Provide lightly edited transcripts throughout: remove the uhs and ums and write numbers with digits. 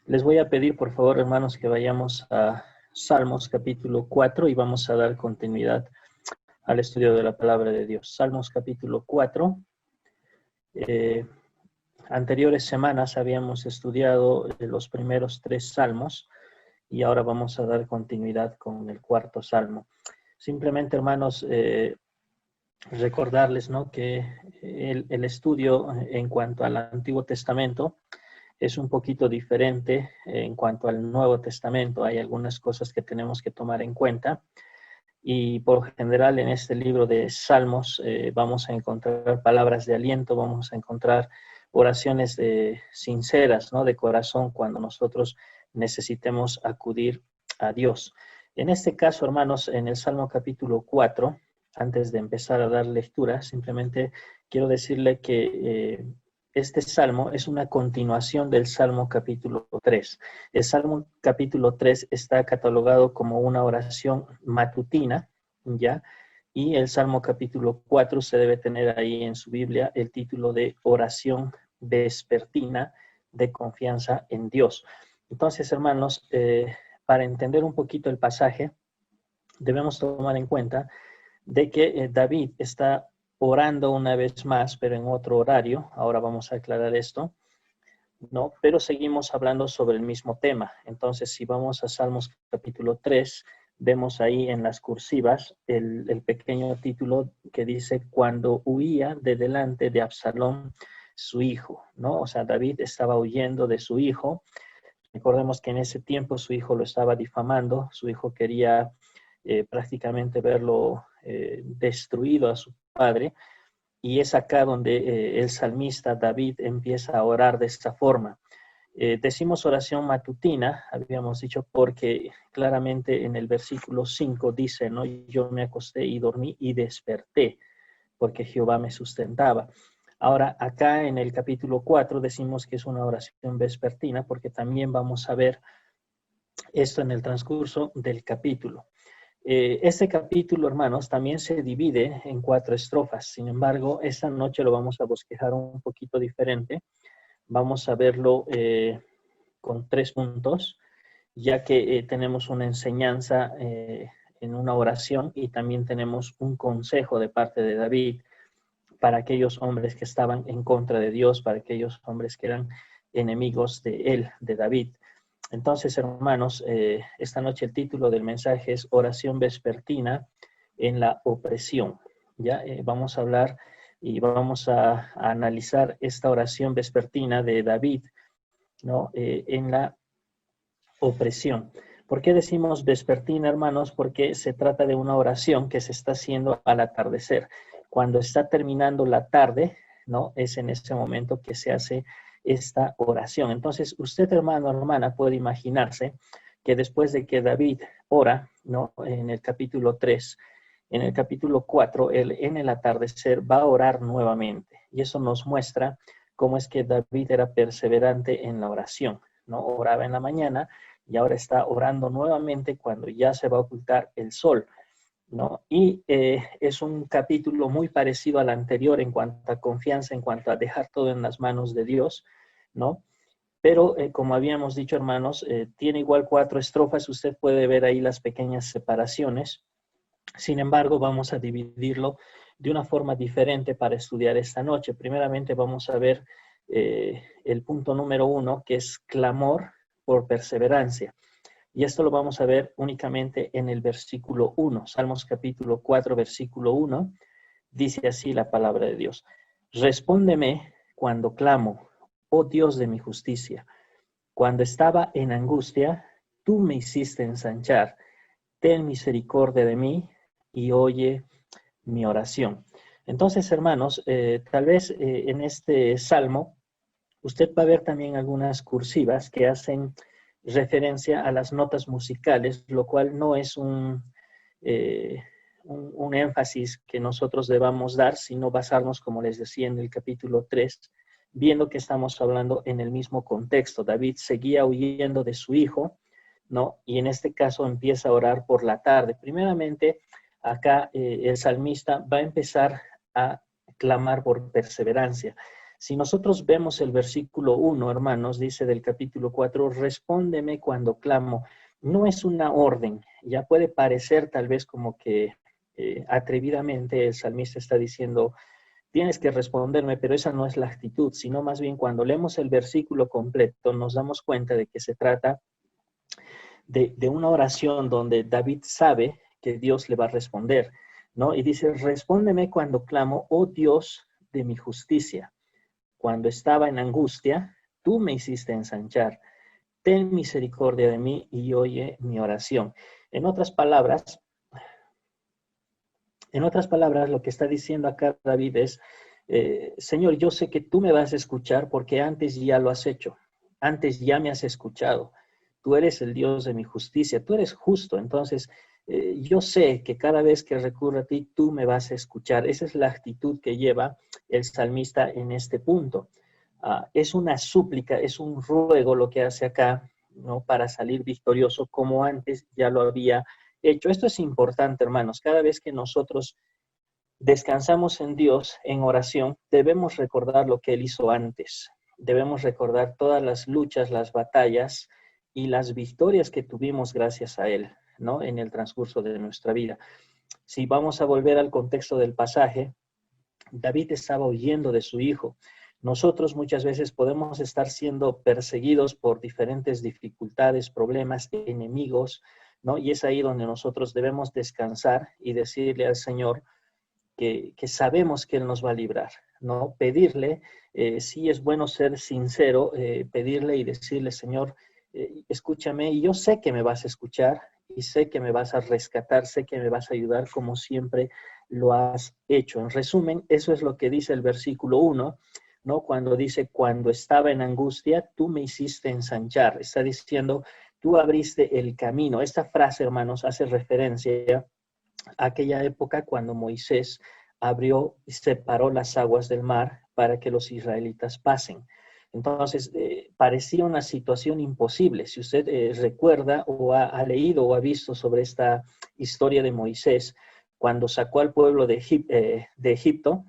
Les voy a pedir, por favor, hermanos, que vayamos a Salmos capítulo 4 y vamos a dar continuidad al estudio de la palabra de Dios. Salmos capítulo 4. Anteriores semanas habíamos estudiado los primeros 3 salmos y ahora vamos a dar continuidad con el cuarto salmo. Simplemente, hermanos, recordarles, ¿no?, que el estudio en cuanto al Antiguo Testamento es un poquito diferente en cuanto al Nuevo Testamento. Hay algunas cosas que tenemos que tomar en cuenta y por general en este libro de Salmos vamos a encontrar palabras de aliento, vamos a encontrar oraciones sinceras, ¿no?, de corazón cuando nosotros necesitemos acudir a Dios. En este caso, hermanos, en el Salmo capítulo 4, antes de empezar a dar lectura, simplemente quiero decirle que este salmo es una continuación del Salmo capítulo 3. El Salmo capítulo 3 está catalogado como una oración matutina, ¿ya? Y el Salmo capítulo 4 se debe tener ahí en su Biblia el título de oración vespertina de confianza en Dios. Entonces, hermanos, para entender un poquito el pasaje, debemos tomar en cuenta de que David está orando una vez más, pero en otro horario. Ahora vamos a aclarar esto, ¿no? Pero seguimos hablando sobre el mismo tema. Entonces, si vamos a Salmos capítulo 3, vemos ahí en las cursivas el pequeño título que dice, cuando huía de delante de Absalón, su hijo, ¿no? O sea, David estaba huyendo de su hijo. Recordemos que en ese tiempo su hijo lo estaba difamando, su hijo quería prácticamente verlo destruido a su padre, y es acá donde el salmista David empieza a orar de esta forma. Decimos oración matutina, habíamos dicho, porque claramente en el versículo 5 dice, ¿no? Yo me acosté y dormí y desperté, porque Jehová me sustentaba. Ahora, acá en el capítulo 4 decimos que es una oración vespertina, porque también vamos a ver esto en el transcurso del capítulo. Este capítulo, hermanos, también se divide en 4 estrofas. Sin embargo, esta noche lo vamos a bosquejar un poquito diferente. Vamos a verlo con 3 puntos, ya que tenemos una enseñanza en una oración y también tenemos un consejo de parte de David para aquellos hombres que estaban en contra de Dios, para aquellos hombres que eran enemigos de él, de David. Entonces, hermanos, esta noche el título del mensaje es Oración Vespertina en la Opresión. ¿Ya? Vamos a hablar y vamos a analizar esta oración vespertina de David, ¿no? En la opresión. ¿Por qué decimos vespertina, hermanos? Porque se trata de una oración que se está haciendo al atardecer. Cuando está terminando la tarde, ¿no? Es en ese momento que se hace esta oración. Entonces, usted, hermano, hermana, puede imaginarse que después de que David ora, ¿no?, en el capítulo 3, en el capítulo 4, él en el atardecer va a orar nuevamente. Y eso nos muestra cómo es que David era perseverante en la oración, ¿no? Oraba en la mañana y ahora está orando nuevamente cuando ya se va a ocultar el sol, ¿no? Y es un capítulo muy parecido al anterior en cuanto a confianza, en cuanto a dejar todo en las manos de Dios, ¿no? Pero como habíamos dicho, hermanos, tiene igual 4 estrofas, usted puede ver ahí las pequeñas separaciones. Sin embargo, vamos a dividirlo de una forma diferente para estudiar esta noche. Primeramente vamos a ver el punto número 1, que es clamor por perseverancia. Y esto lo vamos a ver únicamente en el versículo 1. Salmos capítulo 4, versículo 1, dice así la palabra de Dios. Respóndeme cuando clamo, oh Dios de mi justicia. Cuando estaba en angustia, tú me hiciste ensanchar. Ten misericordia de mí y oye mi oración. Entonces, hermanos, tal vez en este salmo usted va a ver también algunas cursivas que hacen referencia a las notas musicales, lo cual no es un énfasis que nosotros debamos dar, sino basarnos, como les decía en el capítulo 3, viendo que estamos hablando en el mismo contexto. David seguía huyendo de su hijo, ¿no? Y en este caso empieza a orar por la tarde. Primeramente, acá el salmista va a empezar a clamar por perseverancia. Si nosotros vemos el versículo 1, hermanos, dice del capítulo 4, respóndeme cuando clamo. No es una orden, ya puede parecer tal vez como que atrevidamente el salmista está diciendo, tienes que responderme, pero esa no es la actitud, sino más bien cuando leemos el versículo completo nos damos cuenta de que se trata de una oración donde David sabe que Dios le va a responder, ¿no? Y dice, respóndeme cuando clamo, oh Dios de mi justicia. Cuando estaba en angustia, tú me hiciste ensanchar. Ten misericordia de mí y oye mi oración. En otras palabras, lo que está diciendo acá David es, Señor, yo sé que tú me vas a escuchar porque antes ya lo has hecho. Antes ya me has escuchado. Tú eres el Dios de mi justicia. Tú eres justo. Entonces, yo sé que cada vez que recurro a ti, tú me vas a escuchar. Esa es la actitud que lleva el salmista en este punto. Es una súplica, es un ruego lo que hace acá, ¿no? Para salir victorioso como antes ya lo había hecho. Esto es importante, hermanos. Cada vez que nosotros descansamos en Dios en oración, debemos recordar lo que Él hizo antes. Debemos recordar todas las luchas, las batallas y las victorias que tuvimos gracias a Él, ¿no? En el transcurso de nuestra vida. Si vamos a volver al contexto del pasaje, David estaba huyendo de su hijo. Nosotros muchas veces podemos estar siendo perseguidos por diferentes dificultades, problemas, enemigos, ¿no? Y es ahí donde nosotros debemos descansar y decirle al Señor que sabemos que Él nos va a librar, ¿no? Pedirle, sí es bueno ser sincero, pedirle y decirle, Señor, escúchame, y yo sé que me vas a escuchar, y sé que me vas a rescatar, sé que me vas a ayudar como siempre lo has hecho. En resumen, eso es lo que dice el versículo 1, ¿no? Cuando dice, cuando estaba en angustia, tú me hiciste ensanchar. Está diciendo, tú abriste el camino. Esta frase, hermanos, hace referencia a aquella época cuando Moisés abrió y separó las aguas del mar para que los israelitas pasen. Entonces, parecía una situación imposible. Si usted recuerda o ha leído o ha visto sobre esta historia de Moisés, cuando sacó al pueblo de Egipto,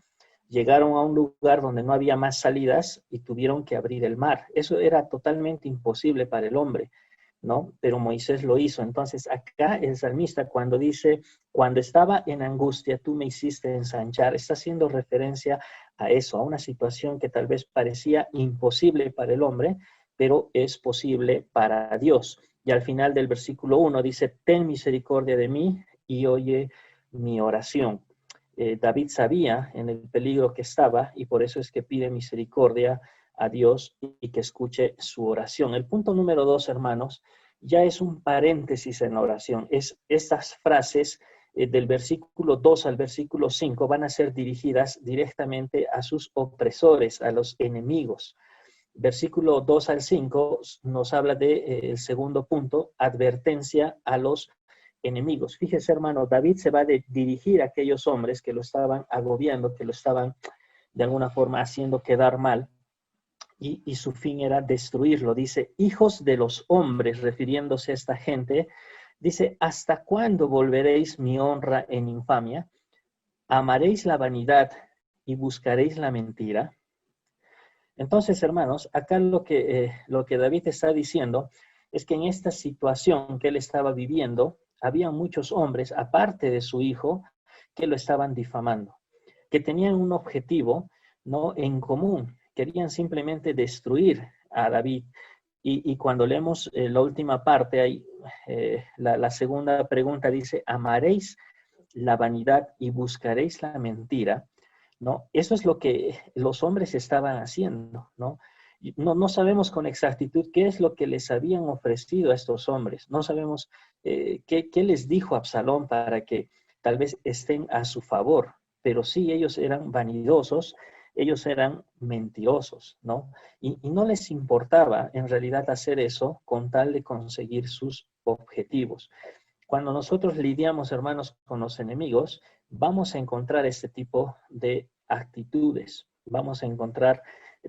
llegaron a un lugar donde no había más salidas y tuvieron que abrir el mar. Eso era totalmente imposible para el hombre, ¿no? Pero Moisés lo hizo. Entonces, acá el salmista cuando dice, cuando estaba en angustia, tú me hiciste ensanchar, está haciendo referencia a eso, a una situación que tal vez parecía imposible para el hombre, pero es posible para Dios. Y al final del versículo 1 dice, ten misericordia de mí y oye mi oración. David sabía en el peligro que estaba y por eso es que pide misericordia a Dios y que escuche su oración. El punto número 2, hermanos, ya es un paréntesis en la oración. Estas frases del versículo 2 al versículo 5 van a ser dirigidas directamente a sus opresores, a los enemigos. Versículo 2 al 5 nos habla de el segundo punto, advertencia a los enemigos. Fíjese, hermano, David se va a dirigir a aquellos hombres que lo estaban agobiando, que lo estaban de alguna forma haciendo quedar mal, y su fin era destruirlo. Dice, hijos de los hombres, refiriéndose a esta gente, dice, ¿hasta cuándo volveréis mi honra en infamia? ¿Amaréis la vanidad y buscaréis la mentira? Entonces, hermanos, acá lo que David está diciendo es que en esta situación que él estaba viviendo, había muchos hombres, aparte de su hijo, que lo estaban difamando, que tenían un objetivo, ¿no?, en común. Querían simplemente destruir a David. Y cuando leemos la última parte, ahí, la segunda pregunta dice, ¿amaréis la vanidad y buscaréis la mentira? ¿No? Eso es lo que los hombres estaban haciendo, ¿no? No sabemos con exactitud qué es lo que les habían ofrecido a estos hombres. No sabemos qué les dijo Absalón para que tal vez estén a su favor. Pero sí, ellos eran vanidosos, ellos eran mentirosos, ¿no? Y no les importaba en realidad hacer eso con tal de conseguir sus objetivos. Cuando nosotros lidiamos, hermanos, con los enemigos, vamos a encontrar este tipo de actitudes. Vamos a encontrar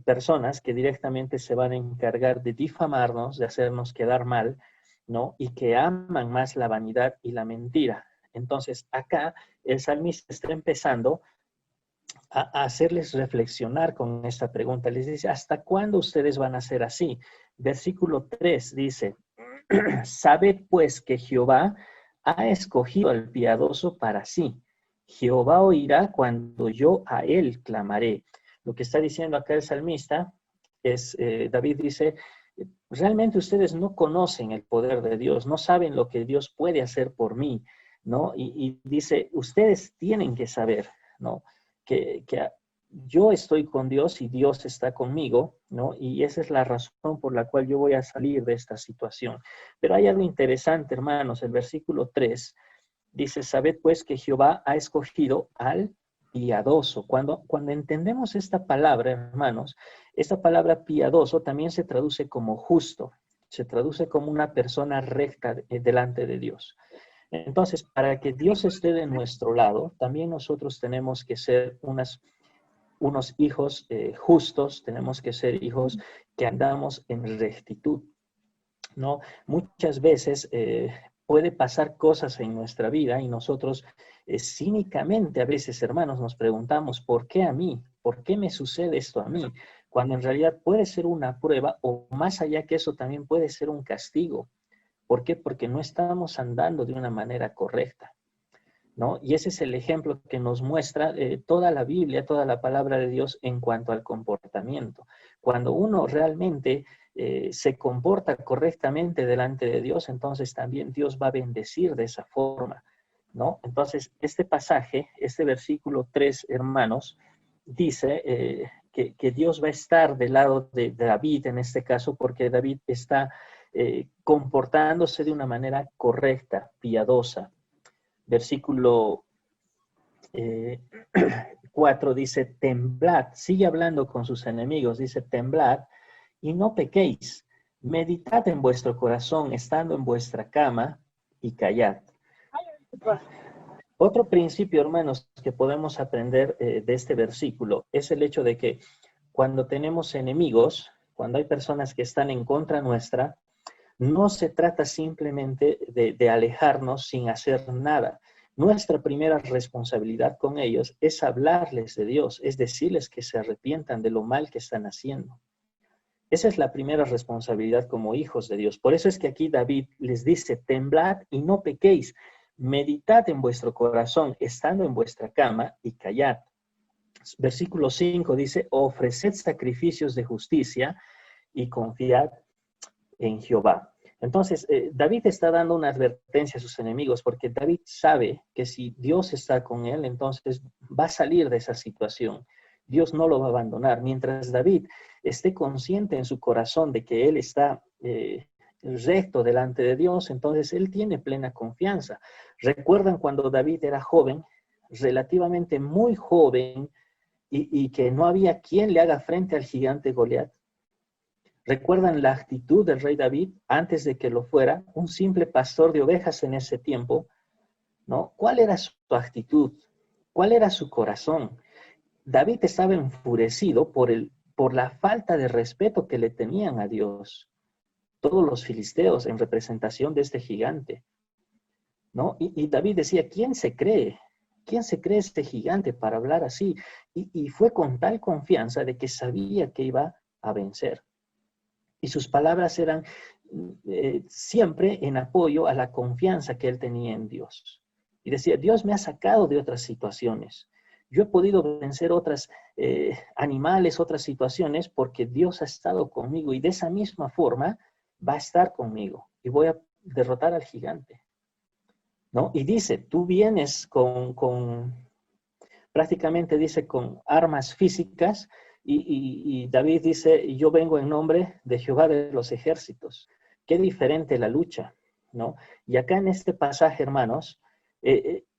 personas que directamente se van a encargar de difamarnos, de hacernos quedar mal, ¿no? Y que aman más la vanidad y la mentira. Entonces, acá el salmista está empezando a hacerles reflexionar con esta pregunta. Les dice, ¿hasta cuándo ustedes van a ser así? Versículo 3 dice, sabed pues que Jehová ha escogido al piadoso para sí. Jehová oirá cuando yo a él clamaré. Lo que está diciendo acá el salmista es, David dice, realmente ustedes no conocen el poder de Dios, no saben lo que Dios puede hacer por mí, ¿no? Y dice, ustedes tienen que saber, ¿no? Que yo estoy con Dios y Dios está conmigo, ¿no? Y esa es la razón por la cual yo voy a salir de esta situación. Pero hay algo interesante, hermanos, el versículo 3 dice, sabed pues que Jehová ha escogido al piadoso. Cuando entendemos esta palabra, hermanos, esta palabra piadoso también se traduce como justo, se traduce como una persona recta delante de Dios. Entonces, para que Dios esté de nuestro lado, también nosotros tenemos que ser unos hijos justos, tenemos que ser hijos que andamos en rectitud, ¿no? Muchas veces puede pasar cosas en nuestra vida y nosotros cínicamente a veces, hermanos, nos preguntamos, ¿por qué a mí? ¿Por qué me sucede esto a mí? Cuando en realidad puede ser una prueba o más allá que eso también puede ser un castigo. ¿Por qué? Porque no estamos andando de una manera correcta, ¿no? Y ese es el ejemplo que nos muestra toda la Biblia, toda la palabra de Dios en cuanto al comportamiento. Cuando uno realmente se comporta correctamente delante de Dios, entonces también Dios va a bendecir de esa forma, ¿no? Entonces, este pasaje, este versículo 3, hermanos, dice que Dios va a estar del lado de David en este caso, porque David está comportándose de una manera correcta, piadosa. Versículo 4 dice, temblad, sigue hablando con sus enemigos, dice, temblad y no pequéis, meditad en vuestro corazón, estando en vuestra cama y callad. Otro principio, hermanos, que podemos aprender de este versículo es el hecho de que cuando tenemos enemigos, cuando hay personas que están en contra nuestra, no se trata simplemente de alejarnos sin hacer nada. Nuestra primera responsabilidad con ellos es hablarles de Dios, es decirles que se arrepientan de lo mal que están haciendo. Esa es la primera responsabilidad como hijos de Dios. Por eso es que aquí David les dice, temblad y no pequéis, meditad en vuestro corazón, estando en vuestra cama y callad. Versículo 5 dice, ofreced sacrificios de justicia y confiad en Jehová. Entonces, David está dando una advertencia a sus enemigos porque David sabe que si Dios está con él, entonces va a salir de esa situación. Dios no lo va a abandonar. Mientras David esté consciente en su corazón de que él está recto delante de Dios, entonces él tiene plena confianza. ¿Recuerdan cuando David era joven, relativamente muy joven, y que no había quien le haga frente al gigante Goliat? ¿Recuerdan la actitud del rey David antes de que lo fuera? Un simple pastor de ovejas en ese tiempo, ¿no? ¿Cuál era su actitud? ¿Cuál era su corazón? David estaba enfurecido por la falta de respeto que le tenían a Dios. Todos los filisteos en representación de este gigante, ¿no? Y David decía, ¿quién se cree? ¿Quién se cree este gigante para hablar así? Y fue con tal confianza de que sabía que iba a vencer. Y sus palabras eran siempre en apoyo a la confianza que él tenía en Dios. Y decía, Dios me ha sacado de otras situaciones. Yo he podido vencer otros animales, otras situaciones, porque Dios ha estado conmigo y de esa misma forma va a estar conmigo y voy a derrotar al gigante, ¿no? Y dice, tú vienes prácticamente dice, con armas físicas, y David dice, yo vengo en nombre de Jehová de los ejércitos. Qué diferente la lucha, ¿no? Y acá en este pasaje, hermanos,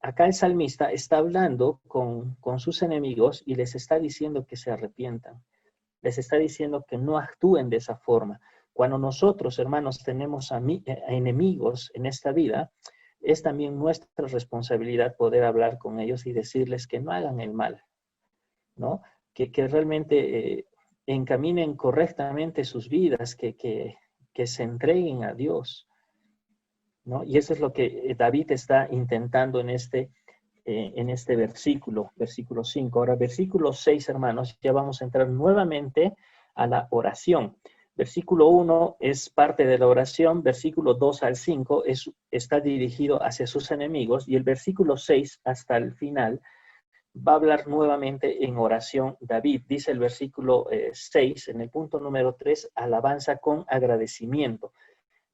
acá el salmista está hablando con sus enemigos y les está diciendo que se arrepientan. Les está diciendo que no actúen de esa forma. Cuando nosotros, hermanos, tenemos a enemigos en esta vida, es también nuestra responsabilidad poder hablar con ellos y decirles que no hagan el mal, ¿no? Que realmente encaminen correctamente sus vidas, que se entreguen a Dios, ¿no? Y eso es lo que David está intentando en este en este versículo, versículo 5. Ahora, versículo 6, hermanos, ya vamos a entrar nuevamente a la oración. Versículo 1 es parte de la oración, versículo 2 al 5 está dirigido hacia sus enemigos, y el versículo 6 hasta el final va a hablar nuevamente en oración David. Dice el versículo 6, en el punto número 3, alabanza con agradecimiento.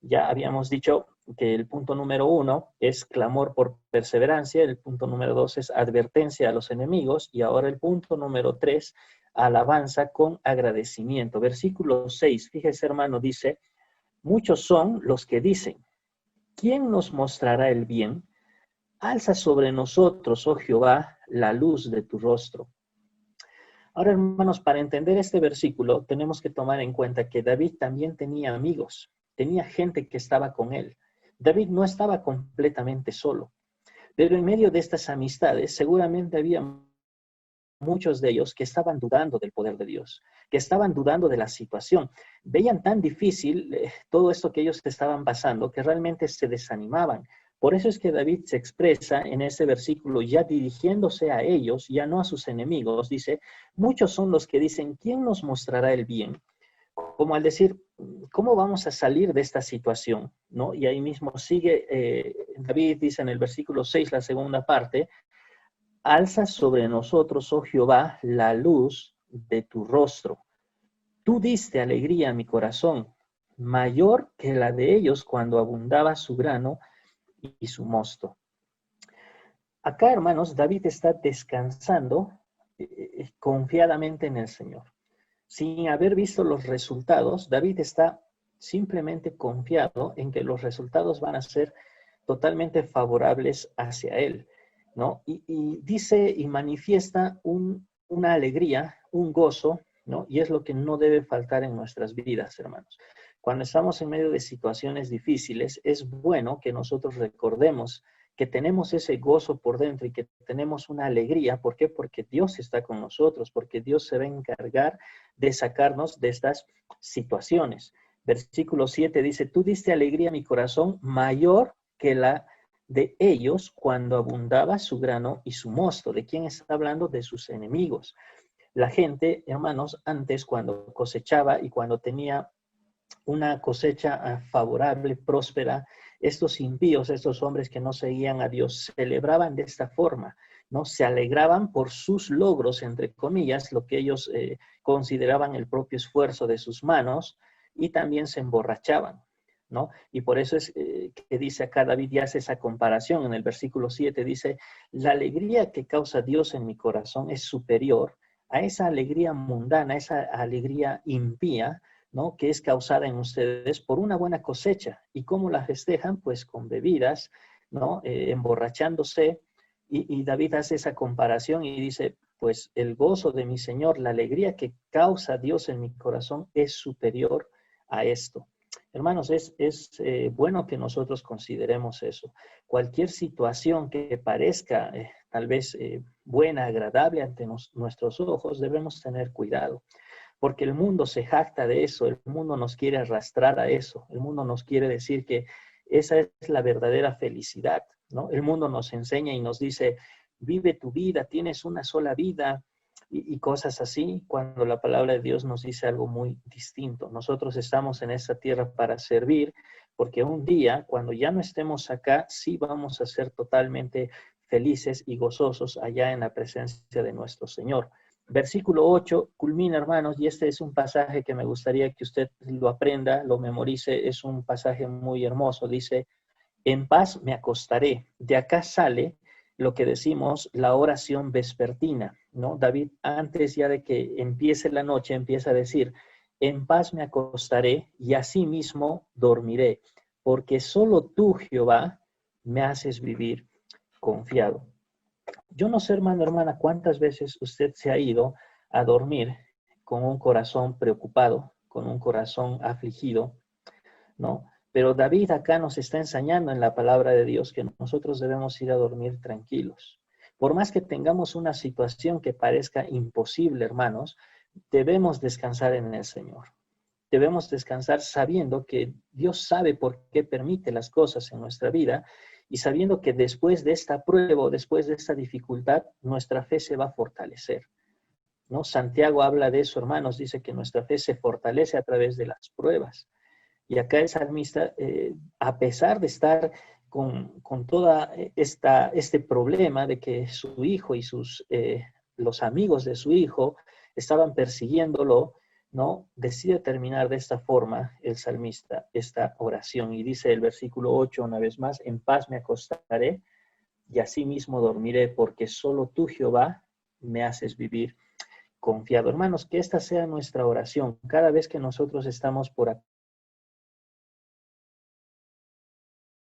Ya habíamos dicho que el punto número 1 es clamor por perseverancia, el punto número 2 es advertencia a los enemigos, y ahora el punto número 3, alabanza con agradecimiento. Versículo 6, fíjese hermano, dice, muchos son los que dicen, ¿quién nos mostrará el bien? Alza sobre nosotros, oh Jehová, la luz de tu rostro. Ahora, hermanos, para entender este versículo, tenemos que tomar en cuenta que David también tenía amigos, tenía gente que estaba con él. David no estaba completamente solo, pero en medio de estas amistades seguramente había muchos de ellos que estaban dudando del poder de Dios, que estaban dudando de la situación. Veían tan difícil todo esto que ellos estaban pasando que realmente se desanimaban. Por eso es que David se expresa en ese versículo ya dirigiéndose a ellos, ya no a sus enemigos. Dice, muchos son los que dicen, ¿quién nos mostrará el bien? Como al decir, ¿cómo vamos a salir de esta situación? ¿No? Y ahí mismo sigue, David dice en el versículo 6, la segunda parte, alza sobre nosotros, oh Jehová, la luz de tu rostro. Tú diste alegría a mi corazón, mayor que la de ellos cuando abundaba su grano y su mosto. Acá, hermanos, David está descansando confiadamente en el Señor. Sin haber visto los resultados, David está simplemente confiado en que los resultados van a ser totalmente favorables hacia él, ¿no? Y dice y manifiesta una alegría, un gozo, ¿no? Y es lo que no debe faltar en nuestras vidas, hermanos. Cuando estamos en medio de situaciones difíciles, es bueno que nosotros recordemos que tenemos ese gozo por dentro y que tenemos una alegría. ¿Por qué? Porque Dios está con nosotros, porque Dios se va a encargar de sacarnos de estas situaciones. Versículo 7 dice, tú diste alegría a mi corazón mayor que la de ellos cuando abundaba su grano y su mosto. ¿De quién está hablando? De sus enemigos. La gente, hermanos, antes cuando cosechaba y cuando tenía una cosecha favorable, próspera, estos impíos, estos hombres que no seguían a Dios, celebraban de esta forma, ¿no? Se alegraban por sus logros, entre comillas, lo que ellos consideraban el propio esfuerzo de sus manos, y también se emborrachaban, ¿no? Y por eso es que dice acá David y hace esa comparación en el versículo 7, dice, la alegría que causa Dios en mi corazón es superior a esa alegría mundana, esa alegría impía, ¿no? Que es causada en ustedes por una buena cosecha. ¿Y cómo la festejan? Pues con bebidas, ¿no? Emborrachándose. Y David hace esa comparación y dice, pues el gozo de mi Señor, la alegría que causa Dios en mi corazón es superior a esto. Hermanos, es bueno que nosotros consideremos eso. Cualquier situación que parezca tal vez buena, agradable ante nuestros ojos, debemos tener cuidado. Porque el mundo se jacta de eso, el mundo nos quiere arrastrar a eso, el mundo nos quiere decir que esa es la verdadera felicidad, ¿no? El mundo nos enseña y nos dice, vive tu vida, tienes una sola vida y cosas así, cuando la palabra de Dios nos dice algo muy distinto. Nosotros estamos en esta tierra para servir, porque un día, cuando ya no estemos acá, sí vamos a ser totalmente felices y gozosos allá en la presencia de nuestro Señor. Versículo 8 culmina, hermanos, y este es un pasaje que me gustaría que usted lo aprenda, lo memorice, es un pasaje muy hermoso. Dice, en paz me acostaré. De acá sale lo que decimos la oración vespertina, ¿no? David, antes ya de que empiece la noche, empieza a decir, en paz me acostaré y asimismo dormiré, porque solo tú, Jehová, me haces vivir confiado. Yo no sé, hermano, hermana, cuántas veces usted se ha ido a dormir con un corazón preocupado, con un corazón afligido, ¿no? Pero David acá nos está enseñando en la palabra de Dios que nosotros debemos ir a dormir tranquilos. Por más que tengamos una situación que parezca imposible, hermanos, debemos descansar en el Señor. Debemos descansar sabiendo que Dios sabe por qué permite las cosas en nuestra vida y sabiendo que después de esta prueba, después de esta dificultad, nuestra fe se va a fortalecer, ¿no? Santiago habla de eso, hermanos, dice que nuestra fe se fortalece a través de las pruebas. Y acá el salmista, a pesar de estar con toda este problema de que su hijo y los amigos de su hijo estaban persiguiéndolo, ¿no? Decide terminar de esta forma el salmista esta oración. Y dice el versículo 8 una vez más: en paz me acostaré y asimismo dormiré, porque solo tú, Jehová, me haces vivir confiado. Hermanos, que esta sea nuestra oración. Cada vez que nosotros estamos por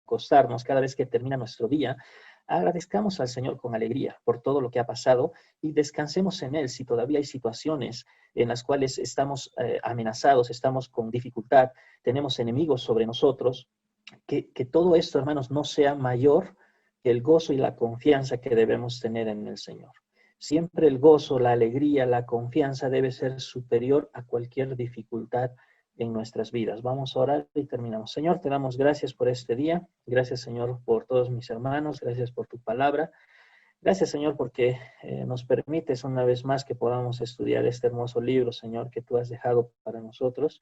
acostarnos, cada vez que termina nuestro día, agradezcamos al Señor con alegría por todo lo que ha pasado y descansemos en Él. Si todavía hay situaciones en las cuales estamos amenazados, estamos con dificultad, tenemos enemigos sobre nosotros, que todo esto, hermanos, no sea mayor que el gozo y la confianza que debemos tener en el Señor. Siempre el gozo, la alegría, la confianza debe ser superior a cualquier dificultad en nuestras vidas. Vamos a orar y terminamos. Señor, te damos gracias por este día. Gracias, Señor, por todos mis hermanos. Gracias por tu palabra. Gracias, Señor, porque nos permites una vez más que podamos estudiar este hermoso libro, Señor, que tú has dejado para nosotros.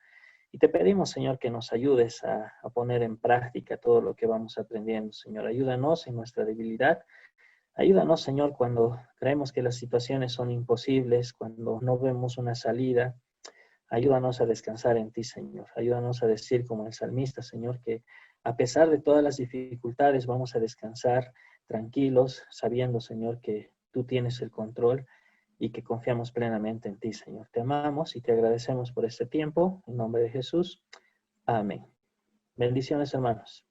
Y te pedimos, Señor, que nos ayudes a poner en práctica todo lo que vamos aprendiendo, Señor. Ayúdanos en nuestra debilidad. Ayúdanos, Señor, cuando creemos que las situaciones son imposibles, cuando no vemos una salida. Ayúdanos a descansar en ti, Señor. Ayúdanos a decir como el salmista, Señor, que a pesar de todas las dificultades vamos a descansar tranquilos, sabiendo, Señor, que tú tienes el control y que confiamos plenamente en ti, Señor. Te amamos y te agradecemos por este tiempo. En nombre de Jesús. Amén. Bendiciones, hermanos.